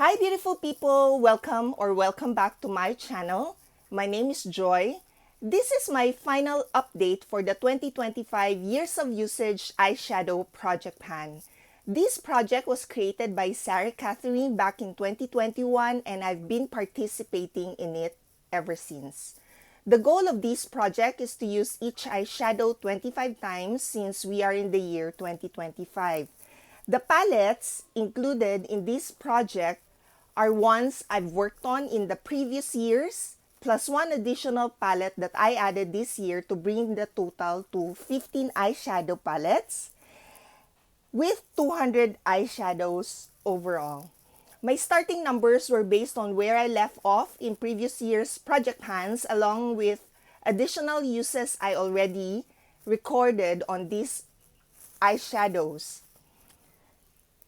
Hi beautiful people! Welcome back to my channel. My name is Joy. This is my final update for the 2025 Years of Usage Eyeshadow Project Pan. This project was created by Sarah Catherine back in 2021 and I've been participating in it ever since. The goal of this project is to use each eyeshadow 25 times since we are in the year 2025. The palettes included in this project are ones I've worked on in the previous years, plus one additional palette that I added this year to bring the total to 15 eyeshadow palettes with 200 eyeshadows overall. My starting numbers were based on where I left off in previous year's project pans along with additional uses I already recorded on these eyeshadows.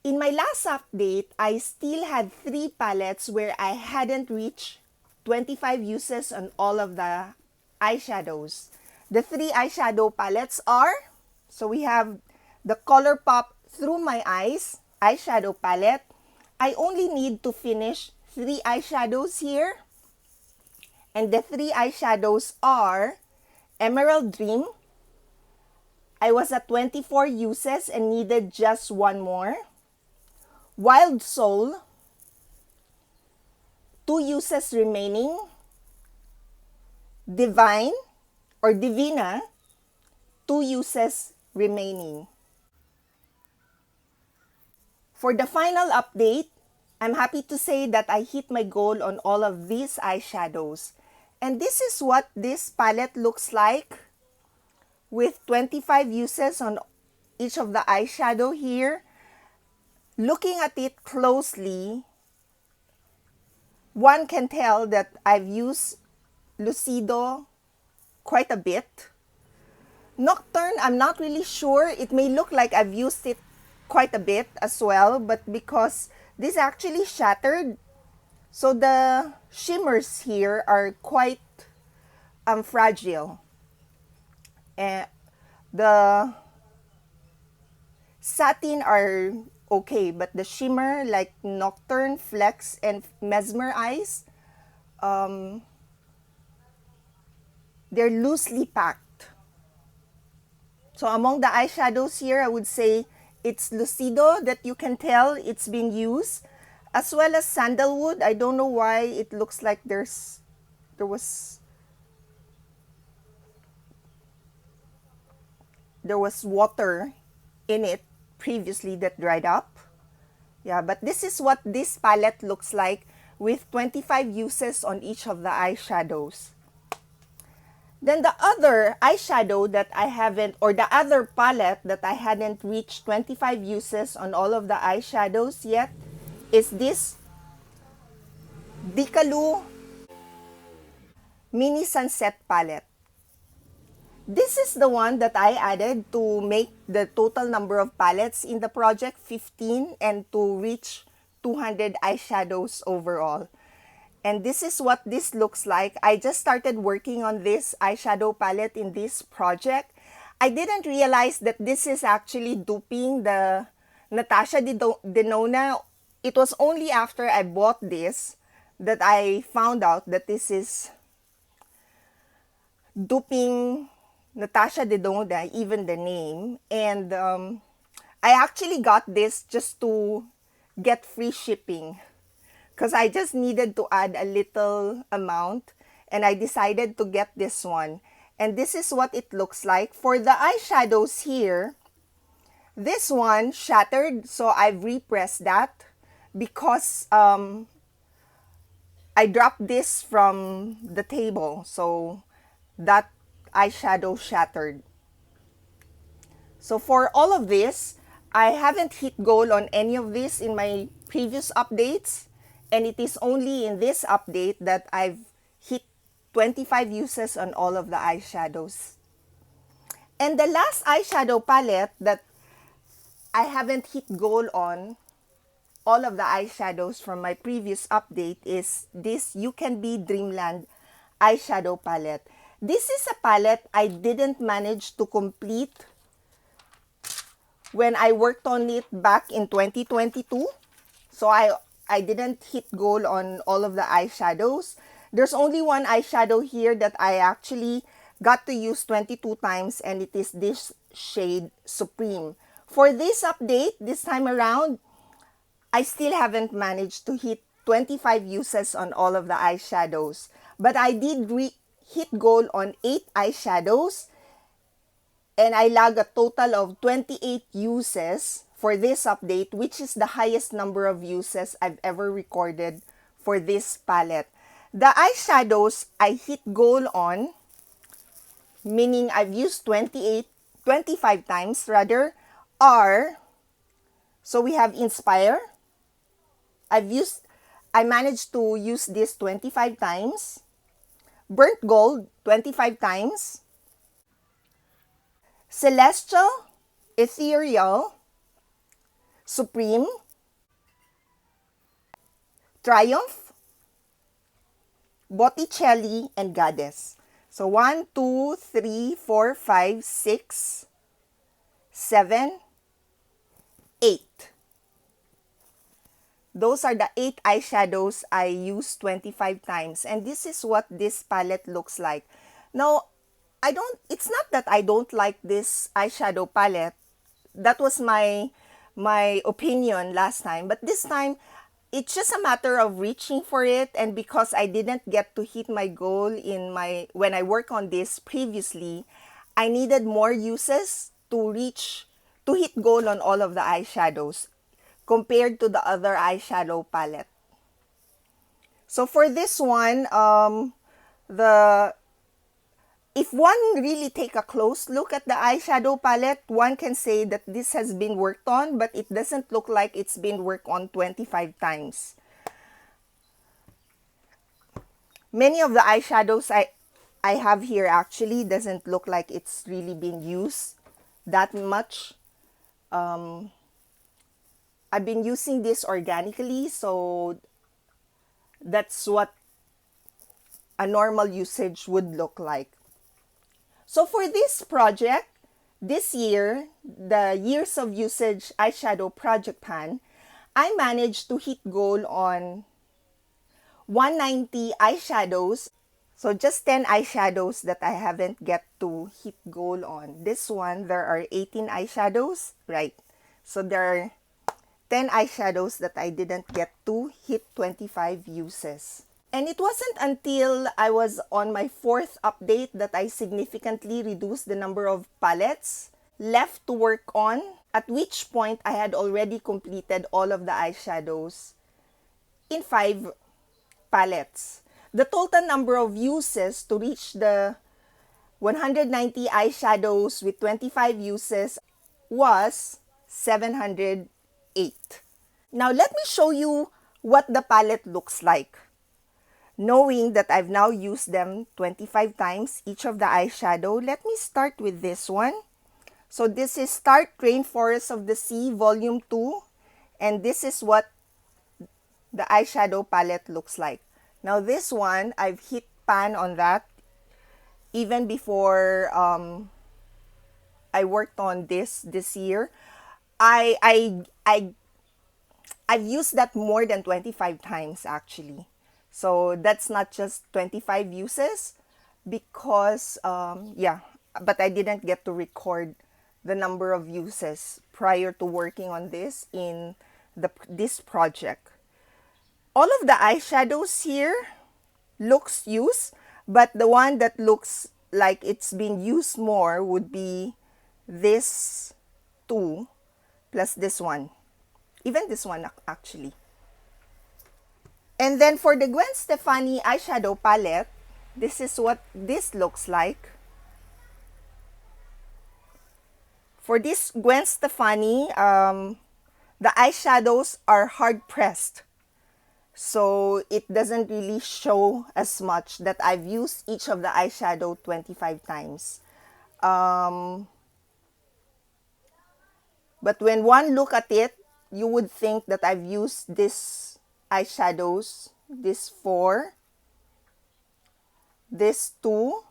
In my last update, I still had 3 palettes where I hadn't reached 25 uses on all of the eyeshadows. The 3 eyeshadow palettes are, so we have the ColourPop Through My Eyes eyeshadow palette. I only need to finish 3 eyeshadows here. And the 3 eyeshadows are Emerald Dream. I was at 24 uses and needed just 1 more. Wild Soul, 2 uses remaining. Divine or Divina, 2 uses remaining. For the final update, I'm happy to say that I hit my goal on all of these eyeshadows. And this is what this palette looks like with 25 uses on each of the eyeshadow here. Looking at it closely, one can tell that I've used Lucido quite a bit. Nocturne, I'm not really sure. It may look like I've used it quite a bit as well, but because this actually shattered, so the shimmers here are quite fragile. And the satin are okay, but the shimmer like Nocturne, Flex, and Mesmerize, they're loosely packed. So among the eyeshadows here, I would say it's Lucido that you can tell it's been used, as well as Sandalwood. I don't know why it looks like there was water in it previously that dried up. Yeah, but this is what this palette looks like with 25 uses on each of the eyeshadows. Then the other eyeshadow that I haven't, or the other palette that I hadn't reached 25 uses on all of the eyeshadows yet is this Dikalu Mini Sunset palette. This is the one that I added to make the total number of palettes in the project 15 and to reach 200 eyeshadows overall. And this is what this looks like. I just started working on this eyeshadow palette in this project. I didn't realize that this is actually duping the Natasha Denona. It was only after I bought this that I found out that this is duping Natasha Denona, even the name. And I actually got this just to get free shipping because I just needed to add a little amount and I decided to get this one. And this is what it looks like. For the eyeshadows here, this one shattered, so I've repressed that because I dropped this from the table, so that eyeshadow shattered. So for all of this, I haven't hit goal on any of this in my previous updates, and it is only in this update that I've hit 25 uses on all of the eyeshadows. And the last eyeshadow palette that I haven't hit goal on all of the eyeshadows from my previous update is this You Can Be Dreamland eyeshadow palette. This is a palette I didn't manage to complete when I worked on it back in 2022. So I I didn't hit goal on all of the eyeshadows. There's only one eyeshadow here that I actually got to use 22 times, and it is this shade Supreme. For this update, this time around, I still haven't managed to hit 25 uses on all of the eyeshadows. But I did hit goal on 8 eyeshadows, and I lag a total of 28 uses for this update, which is the highest number of uses I've ever recorded for this palette. The eyeshadows I hit goal on, meaning I've used 25 times rather, are, so we have Inspire. I managed to use this 25 times. Burnt Gold, 25 times. Celestial, Ethereal, Supreme, Triumph, Botticelli, and Goddess. So 1, 2, 3, 4, 5, 6, 7, 8. Those are the 8 eyeshadows I used 25 times. And this is what this palette looks like. Now, it's not that I don't like this eyeshadow palette. That was my opinion last time. But this time, it's just a matter of reaching for it. And because I didn't get to hit my goal when I worked on this previously, I needed more uses to hit goal on all of the eyeshadows compared to the other eyeshadow palette. So for this one, if one really take a close look at the eyeshadow palette, one can say that this has been worked on, but it doesn't look like it's been worked on 25 times. Many of the eyeshadows I have here actually doesn't look like it's really been used that much. I've been using this organically, so that's what a normal usage would look like. So for this project, this year, the Years of Usage Eyeshadow Project Pan, I managed to hit goal on 190 eyeshadows. So just 10 eyeshadows that I haven't get to hit goal on. This one, there are 18 eyeshadows, right? So there are 10 eyeshadows that I didn't get to hit 25 uses. And it wasn't until I was on my 4th update that I significantly reduced the number of palettes left to work on, at which point I had already completed all of the eyeshadows in 5 palettes. The total number of uses to reach the 190 eyeshadows with 25 uses was 708. Now let me show you what the palette looks like. Knowing that I've now used them 25 times, each of the eyeshadow, let me start with this one. So this is Stark Rainforest of the Sea Volume 2. And this is what the eyeshadow palette looks like. Now this one, I've hit pan on that even before I worked on this year. I've used that more than 25 times actually. So that's not just 25 uses because, but I didn't get to record the number of uses prior to working on this in this project. All of the eyeshadows here looks used, but the one that looks like it's been used more would be this 2 plus this one. Even this one actually. And then for the Gwen Stefani eyeshadow palette, this is what this looks like. For this Gwen Stefani, the eyeshadows are hard pressed. So it doesn't really show as much that I've used each of the eyeshadow 25 times. But when one look at it, you would think that I've used this eyeshadows, this 4, this 2,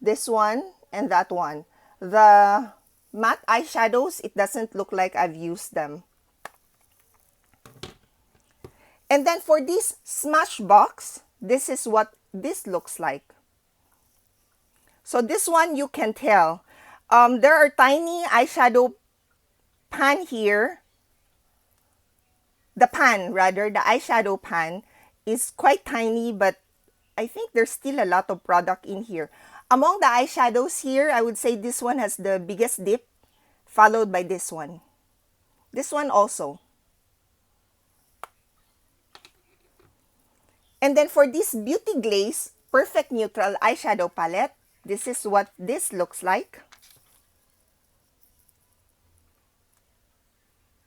this one, and that one. The matte eyeshadows, it doesn't look like I've used them. And then for this smash box, this is what this looks like. So this one you can tell. There are tiny eyeshadow pan here. The pan, rather, the eyeshadow pan is quite tiny, but I think there's still a lot of product in here. Among the eyeshadows here, I would say this one has the biggest dip, followed by this one. This one also. And then for this Beauty Glaze Perfect Neutral Eyeshadow Palette, this is what this looks like.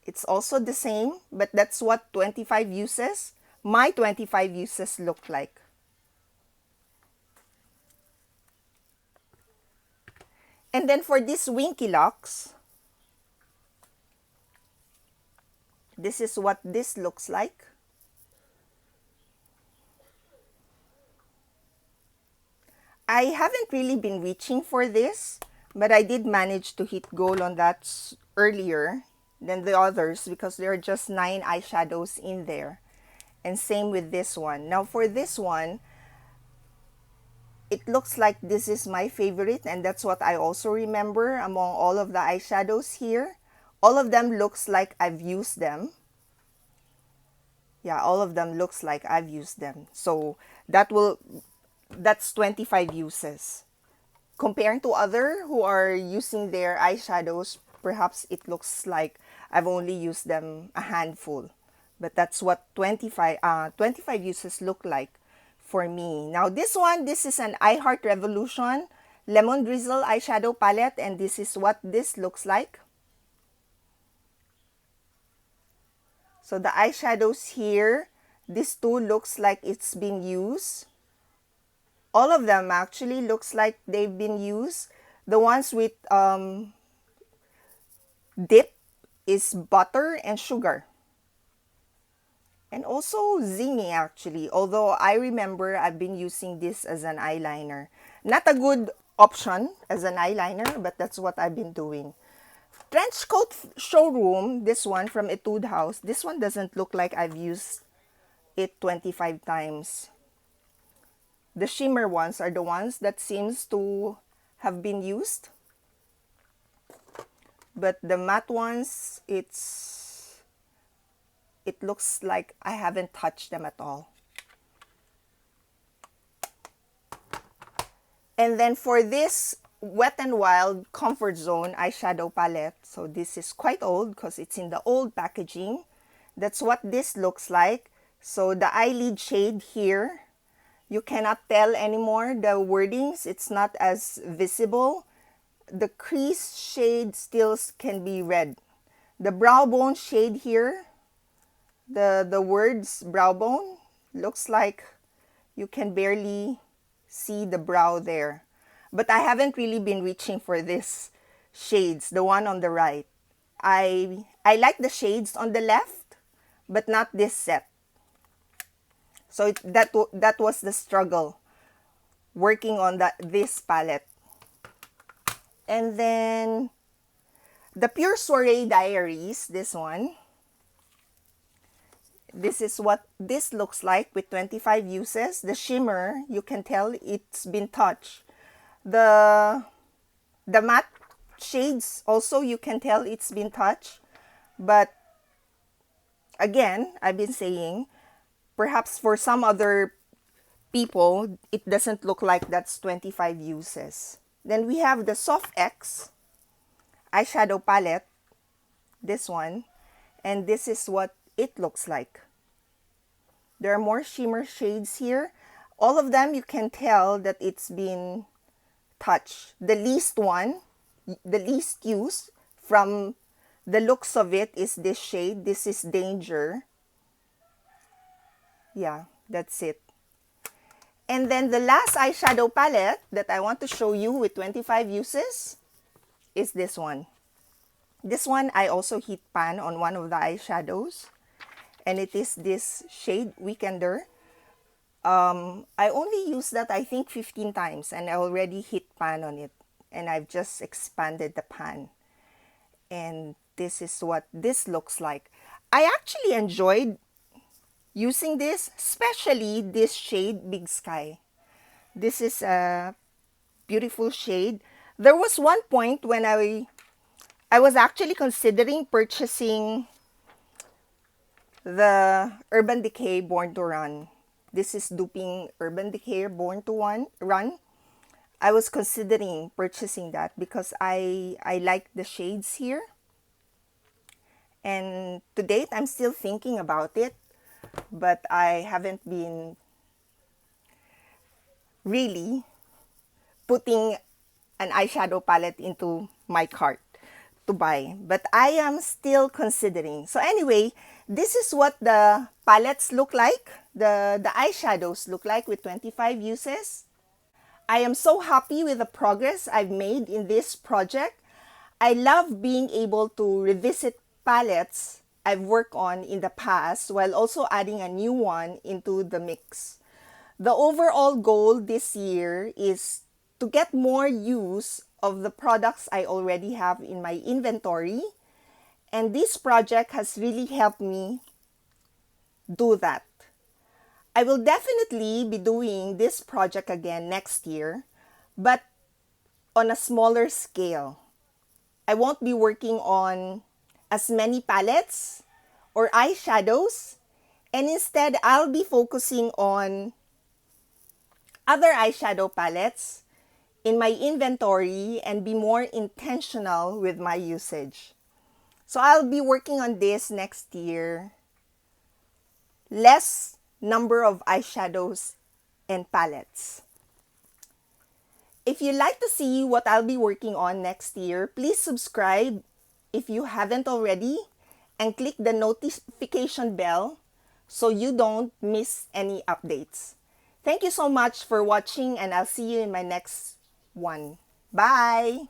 It's also the same, but that's what 25 uses, my 25 uses look like. And then for this Winky Locks, this is what this looks like. I haven't really been reaching for this, but I did manage to hit goal on that earlier than the others because there are just 9 eyeshadows in there. And same with this one. Now for this one, it looks like this is my favorite, and that's what I also remember among all of the eyeshadows here. All of them looks like I've used them. Yeah, all of them looks like I've used them. So that's 25 uses. Comparing to other who are using their eyeshadows, perhaps it looks like I've only used them a handful. But that's what 25 uses look like for me. Now this one, this is an I Heart Revolution Lemon Drizzle eyeshadow palette, and this is what this looks like. So the eyeshadows here, this too looks like it's been used. All of them actually looks like they've been used. The ones with dip is butter and sugar. And also zingy actually, although I remember I've been using this as an eyeliner. Not a good option as an eyeliner, but that's what I've been doing. Trench Coat Showroom, this one from Etude House. This one doesn't look like I've used it 25 times. The shimmer ones are the ones that seems to have been used. But the matte ones, it looks like I haven't touched them at all. And then for this Wet n Wild Comfort Zone eyeshadow palette, so this is quite old because it's in the old packaging. That's what this looks like. So the eyelid shade here, you cannot tell anymore the wordings. It's not as visible. The crease shade still can be read. The brow bone shade here, the words brow bone, looks like you can barely see the brow there. But I haven't really been reaching for this shades, the one on the right. I like the shades on the left, but not this set. So that was the struggle working on this palette. And then the Pure Soiree Diaries, this one. This is what this looks like with 25 uses. The shimmer, you can tell it's been touched. The matte shades also, you can tell it's been touched. But again, I've been saying, perhaps for some other people, it doesn't look like that's 25 uses. Then we have the Soft X eyeshadow palette, this one, and this is what it looks like. There are more shimmer shades here. All of them, you can tell that it's been touched. The least one, the least used from the looks of it is this shade. This is Danger. Yeah, that's it. And then the last eyeshadow palette that I want to show you with 25 uses is this one. This one I also hit pan on one of the eyeshadows, and it is this shade Weekender. I only used that I think 15 times, and I already hit pan on it, and I've just expanded the pan. And this is what this looks like. I actually enjoyed using this, especially this shade, Big Sky. This is a beautiful shade. There was one point when I was actually considering purchasing the Urban Decay Born to Run. This is duping Urban Decay Born to Run. I was considering purchasing that because I like the shades here. And to date, I'm still thinking about it, but I haven't been really putting an eyeshadow palette into my cart to buy. But I am still considering. So anyway, this is what the palettes look like. The eyeshadows look like with 25 uses. I am so happy with the progress I've made in this project. I love being able to revisit palettes I've worked on in the past while also adding a new one into the mix. The overall goal this year is to get more use of the products I already have in my inventory, and this project has really helped me do that. I will definitely be doing this project again next year, but on a smaller scale. I won't be working on as many palettes or eyeshadows, and instead I'll be focusing on other eyeshadow palettes in my inventory and be more intentional with my usage. So I'll be working on this next year. Less number of eyeshadows and palettes. If you'd like to see what I'll be working on next year, please subscribe if you haven't already and click the notification bell so you don't miss any updates. Thank you so much for watching, and I'll see you in my next one. Bye!